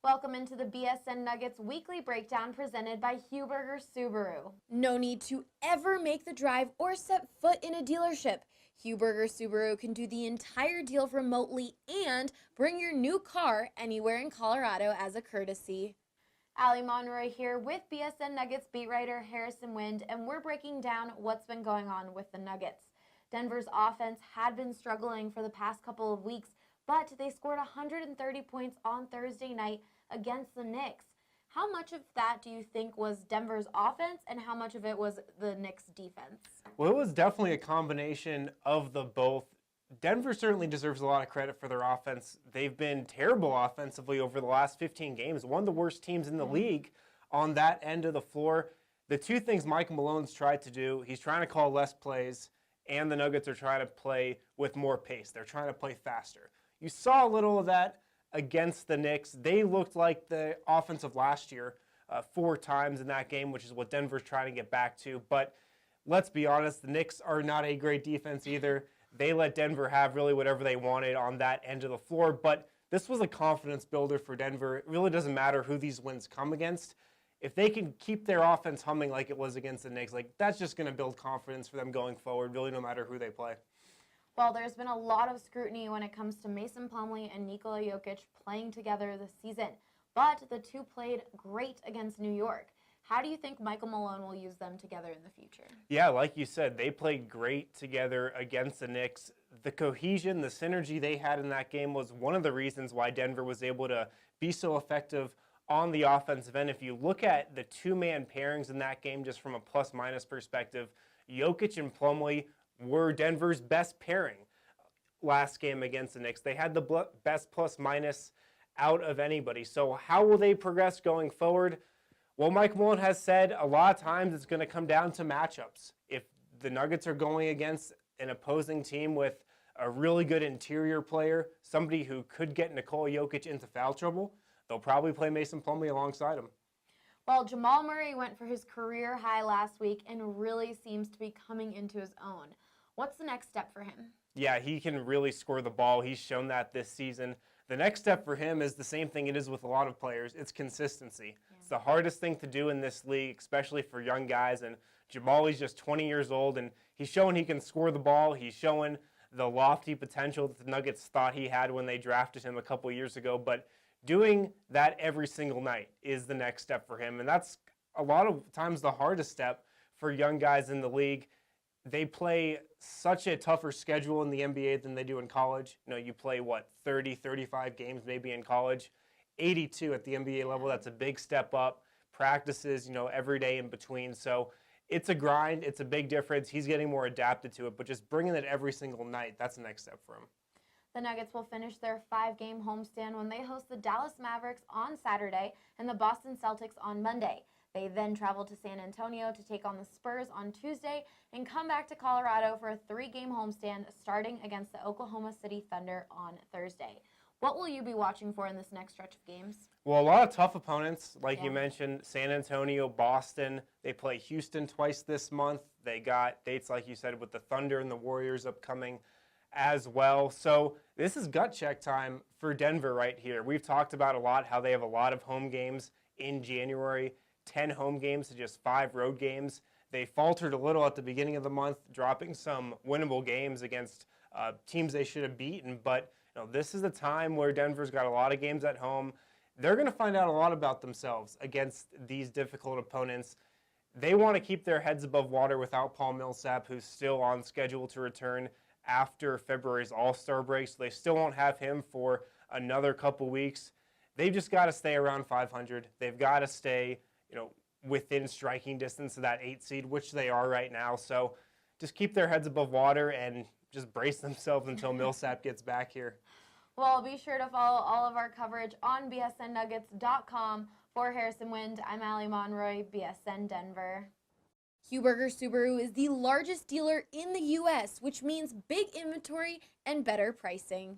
Welcome into the BSN Nuggets weekly breakdown presented by Huberger Subaru. No need to ever make the drive or set foot in a dealership. Huberger Subaru can do the entire deal remotely and bring your new car anywhere in Colorado as a courtesy. Ali Monroy here with BSN Nuggets beat writer Harrison Wind, and we're breaking down what's been going on with the Nuggets. Denver's offense had been struggling for the past couple of weeks, but they scored 130 points on Thursday night against the Knicks. How much of that do you think was Denver's offense and how much of it was the Knicks' defense? Well, it was definitely a combination of the both. Denver certainly deserves a lot of credit for their offense. They've been terrible offensively over the last 15 games, one of the worst teams in the league on that end of the floor. The two things Michael Malone's tried to do, he's trying to call less plays, and the Nuggets are trying to play with more pace. They're trying to play faster. You saw a little of that against the Knicks. They looked like the offense of last year 4 times in that game, which is what Denver's trying to get back to. But let's be honest, the Knicks are not a great defense either. They let Denver have really whatever they wanted on that end of the floor. But this was a confidence builder for Denver. It really doesn't matter who these wins come against. If they can keep their offense humming like it was against the Knicks, that's just going to build confidence for them going forward, really no matter who they play. Well, there's been a lot of scrutiny when it comes to Mason Plumlee and Nikola Jokic playing together this season, but the two played great against New York. How do you think Michael Malone will use them together in the future? Yeah, like you said, they played great together against the Knicks. The cohesion, the synergy they had in that game was one of the reasons why Denver was able to be so effective on the offensive end. If you look at the two-man pairings in that game, just from a plus-minus perspective, Jokic and Plumlee were Denver's best pairing last game against the Knicks. They had the best plus-minus out of anybody. So how will they progress going forward? Well, Mike Malone has said a lot of times it's going to come down to matchups. If the Nuggets are going against an opposing team with a really good interior player, somebody who could get Nikola Jokic into foul trouble, they'll probably play Mason Plumlee alongside him. Well, Jamal Murray went for his career high last week and really seems to be coming into his own. What's the next step for him? Yeah, he can really score the ball. He's shown that this season. The next step for him is the same thing it is with a lot of players. It's consistency. Yeah. It's the hardest thing to do in this league, especially for young guys. And Jamal, he's just 20 years old, and he's showing he can score the ball. He's showing the lofty potential that the Nuggets thought he had when they drafted him a couple years ago. But doing that every single night is the next step for him. And that's a lot of times the hardest step for young guys in the league. They play such a tougher schedule in the NBA than they do in college. You play, 30, 35 games maybe in college. 82 at the NBA level, that's a big step up. Practices, every day in between. So it's a grind. It's a big difference. He's getting more adapted to it. But just bringing it every single night, that's the next step for him. The Nuggets will finish their 5-game homestand when they host the Dallas Mavericks on Saturday and the Boston Celtics on Monday. They then travel to San Antonio to take on the Spurs on Tuesday and come back to Colorado for a 3-game homestand starting against the Oklahoma City Thunder on Thursday. What will you be watching for in this next stretch of games? Well, a lot of tough opponents, like you mentioned, San Antonio, Boston. They play Houston twice this month. They got dates, like you said, with the Thunder and the Warriors upcoming as well. So this is gut check time for Denver right here. We've talked about a lot how they have a lot of home games in January. 10 home games to just 5 road games. They faltered a little at the beginning of the month, dropping some winnable games against teams they should have beaten. But this is a time where Denver's got a lot of games at home. They're going to find out a lot about themselves against these difficult opponents. They want to keep their heads above water without Paul Millsap, who's still on schedule to return after February's All-Star break. So they still won't have him for another couple weeks. They've just got to stay around 500. They've got to stay within striking distance of that 8 seed, which they are right now. So just keep their heads above water and just brace themselves until Millsap gets back here. Well, be sure to follow all of our coverage on bsnnuggets.com. For Harrison Wind, I'm Ali Monroy, BSN Denver. Huberger Subaru is the largest dealer in the U.S., which means big inventory and better pricing.